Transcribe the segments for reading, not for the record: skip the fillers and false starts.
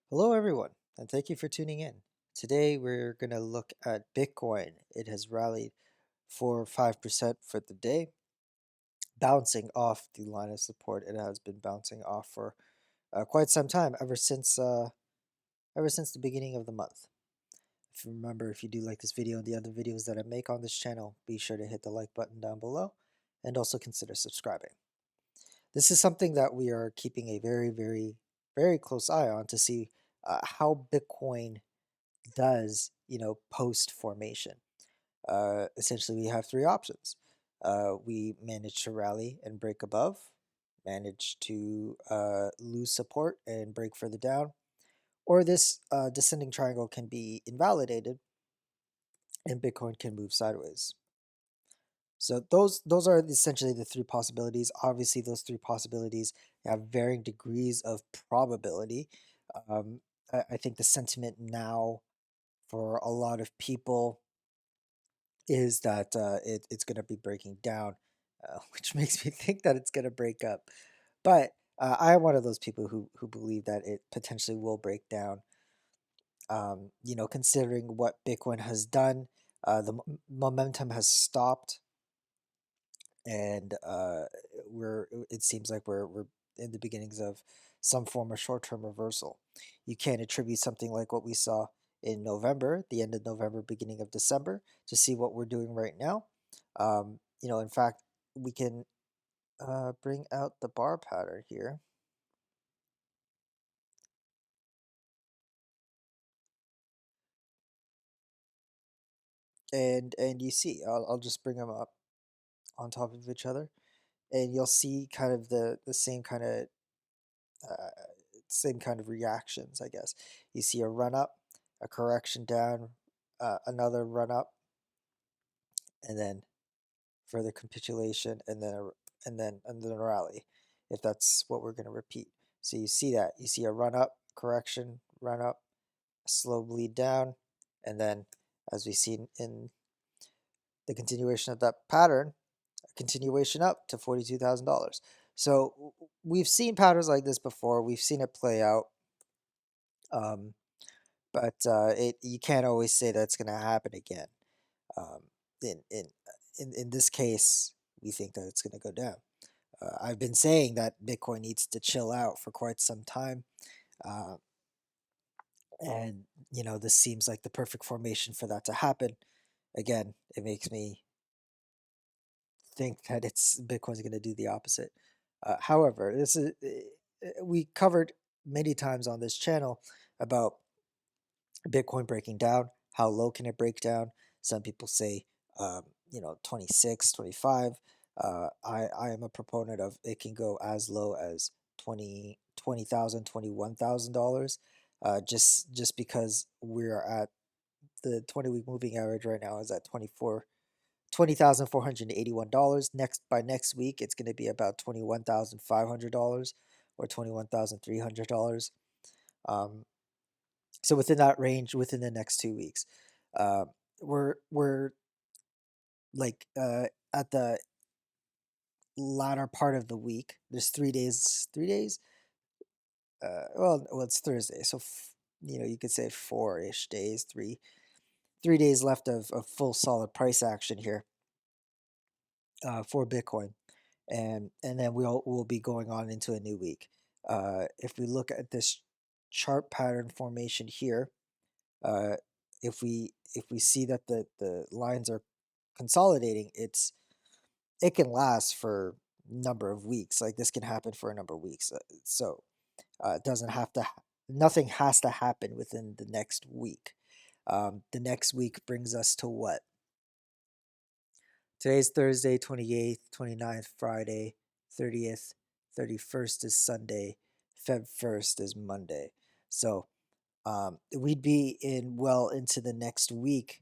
Hello, everyone, and thank you for tuning in. Today, we're going to look at Bitcoin. It has rallied for 5% for the day, bouncing off the line of support. It has been bouncing off for quite some time, ever since the beginning of the month. If you remember, if you do like this video and the other videos that I make on this channel, be sure to hit the like button down below and also consider subscribing. This is something that we are keeping a very close eye on to see how Bitcoin does, post formation. Essentially, we have three options. We manage to rally and break above, manage to lose support and break further down, or this descending triangle can be invalidated and Bitcoin can move sideways. So those are essentially the three possibilities. Obviously, those three possibilities have varying degrees of probability. Um, I think the sentiment now for a lot of people is that it's going to be breaking down, which makes me think that it's going to break up. But I am one of those people who believe that it potentially will break down. Considering what Bitcoin has done, the momentum has stopped, and it seems like we're in the beginnings of some form of short-term reversal. You can't attribute something like what we saw in November, the end of November, beginning of December, to see what we're doing right now. In fact, we can bring out the bar pattern here, and you see, I'll just bring them up on top of each other, and you'll see kind of the uh, same kind of reactions, I guess. You see a run up, a correction down, another run up, and then further capitulation, and then a rally, if that's what we're going to repeat. So you see that. You see a run up, correction, run up, a slow bleed down, and then as we see in the continuation of that pattern, a continuation up to $42,000. So we've seen patterns like this before. We've seen it play out. Um, but it you can't always say that's going to happen again. Um, in in in this case, we think that it's going to go down. I've been saying that Bitcoin needs to chill out for quite some time, uh, and this seems like the perfect formation for that to happen. Again, it makes me think that it's Bitcoin's going to do the opposite. However, this is we covered many times on this channel about Bitcoin breaking down. How low can it break down? Some people say, 26, 25. I am a proponent of it can go as low as 20,000, $21,000. Just because we're at the 20-week moving average right now is at $20,481. Next week, it's going to be about $21,500 or $21,300. Um, so within that range, within the next 2 weeks, uh, we're like at the latter part of the week. There's 3 days. 3 days. Well, it's Thursday, so you could say 4-ish days. Three days left of full solid price action here for Bitcoin, and then we'll be going on into a new week. If we look at this chart pattern formation here, uh, if we see that the lines are consolidating, it can last for a number of weeks. Like this can happen for a number of weeks. So it doesn't have to. Nothing has to happen within the next week. The next week brings us to what? Today's Thursday, 28th, 29th, Friday, 30th, 31st is Sunday, Feb 1st is Monday. So we'd be well into the next week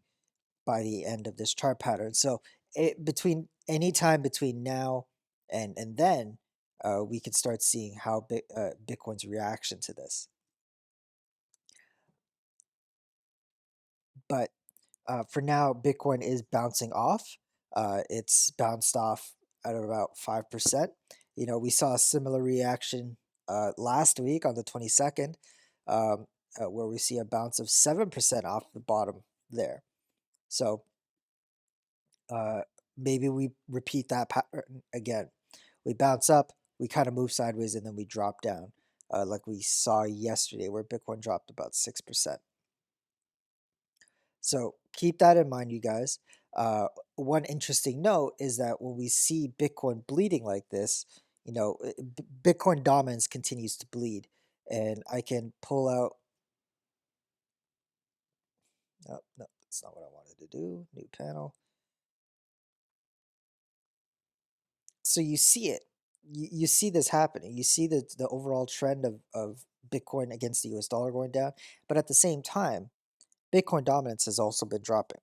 by the end of this chart pattern. So between any time between now and then, we could start seeing how Bitcoin's reaction to this. But for now, Bitcoin is bouncing off. It's bounced off at about 5%. We saw a similar reaction last week on the 22nd. where we see a bounce of 7% off the bottom there. So uh, maybe we repeat that pattern again. We bounce up, we kind of move sideways, and then we drop down, like we saw yesterday, where Bitcoin dropped about 6%. So keep that in mind, you guys. One interesting note is that when we see Bitcoin bleeding like this, Bitcoin dominance continues to bleed. And I can pull out. No, no, that's not what I wanted to do. New panel. So you see it. You see this happening. You see the overall trend of Bitcoin against the US dollar going down. But at the same time, Bitcoin dominance has also been dropping,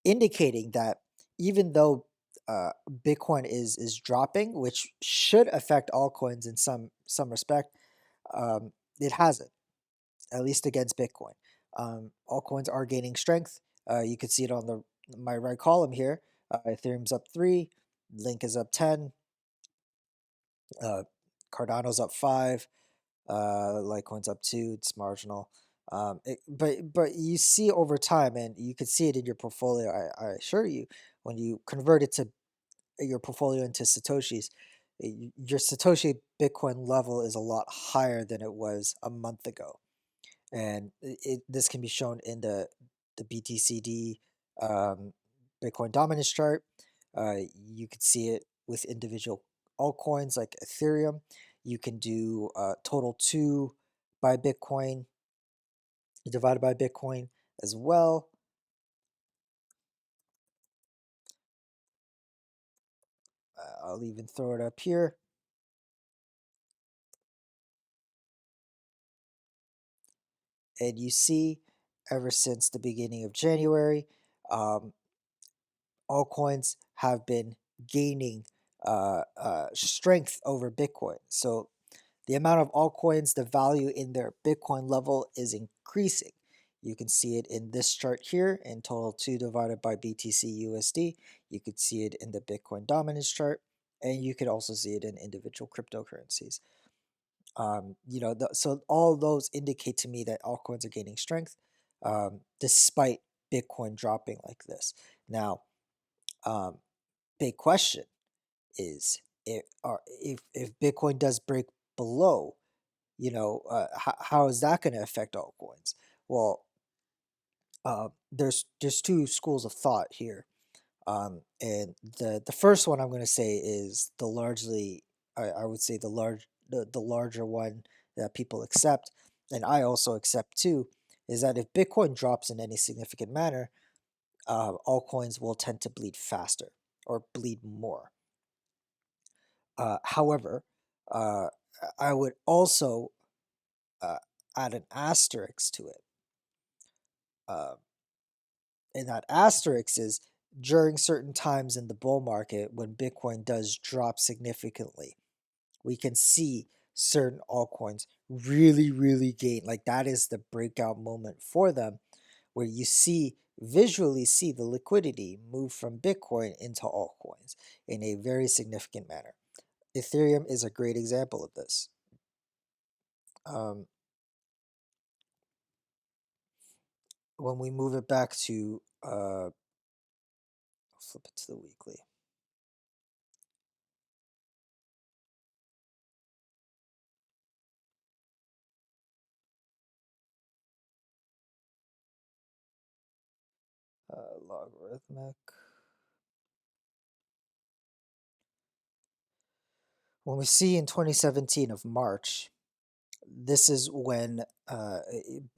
indicating that even though Bitcoin is dropping, which should affect altcoins in some respect, it hasn't, at least against Bitcoin. Altcoins are gaining strength. You can see it on the my right column here. Ethereum's up 3, Link is up 10, uh, Cardano's up 5, Litecoin's up 2. It's marginal. But you see over time, and you can see it in your portfolio. I assure you, when you convert it to your portfolio into satoshis, your satoshi Bitcoin level is a lot higher than it was a month ago, and this can be shown in the BTCD um, Bitcoin dominance chart. You can see it with individual altcoins like Ethereum. You can do total 2 by Bitcoin divided by Bitcoin as well. I'll even throw it up here. And you see, ever since the beginning of January, um, altcoins have been gaining strength over Bitcoin. So the amount of altcoins, the value in their Bitcoin level is increasing. You can see it in this chart here in total 2 divided by BTC USD. You could see it in the Bitcoin dominance chart, and you could also see it in individual cryptocurrencies. So all those indicate to me that altcoins are gaining strength, despite Bitcoin dropping like this. Now, um, big question is if Bitcoin does break below, how is that going to affect altcoins? Well, there's two schools of thought here, and the first one I'm going to say is the largely, I would say the larger one that people accept, and I also accept too, is that if Bitcoin drops in any significant manner, altcoins will tend to bleed faster or bleed more. However, uh, I would also uh, add an asterisk to it. Uh, and that asterisk is during certain times in the bull market when Bitcoin does drop significantly, we can see certain altcoins really, really gain. Like that is the breakout moment for them, where you visually see the liquidity move from Bitcoin into altcoins in a very significant manner. Ethereum is a great example of this. Um, when we move it back to, flip it to the weekly. Logarithmic. When we see in 2017 of March, this is when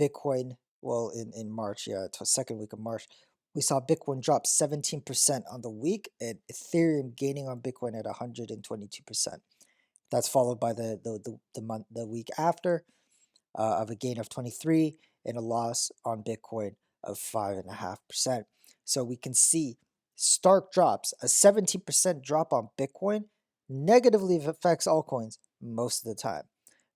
Bitcoin, well, in March, yeah, to second week of March, we saw Bitcoin drop 17% on the week and Ethereum gaining on Bitcoin at 122%. That's followed by the week after of a gain of 23 and a loss on Bitcoin of 5.5%. So we can see stark drops. A 17% drop on Bitcoin negatively affects altcoins most of the time.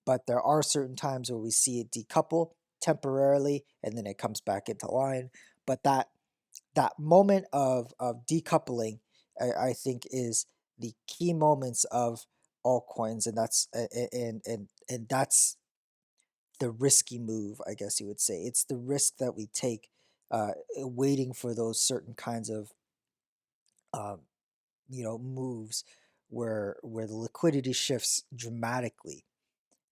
But there are certain times where we see it decouple temporarily and then it comes back into line. But that moment of decoupling, I think, is the key moments of altcoins, and that's the risky move, I guess you would say. It's the risk that we take, waiting for those certain kinds of um, moves where the liquidity shifts dramatically,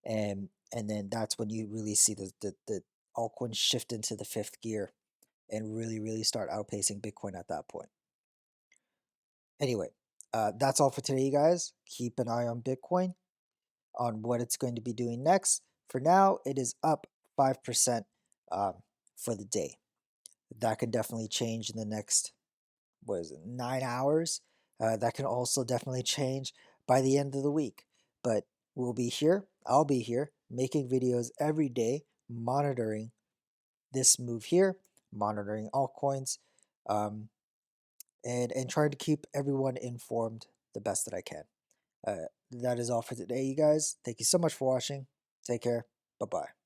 and then that's when you really see the altcoins shift into the fifth gear and really start outpacing Bitcoin at that point. Anyway, that's all for today, you guys. Keep an eye on Bitcoin, on what it's going to be doing next. For now, it is up 5% um, for the day. That can definitely change in the next, what is it, 9 hours. That can also definitely change by the end of the week. But we'll be here. I'll be here making videos every day, monitoring this move here, monitoring altcoins, um, and trying to keep everyone informed the best that I can. That is all for today, you guys. Thank you so much for watching. Take care. Bye bye.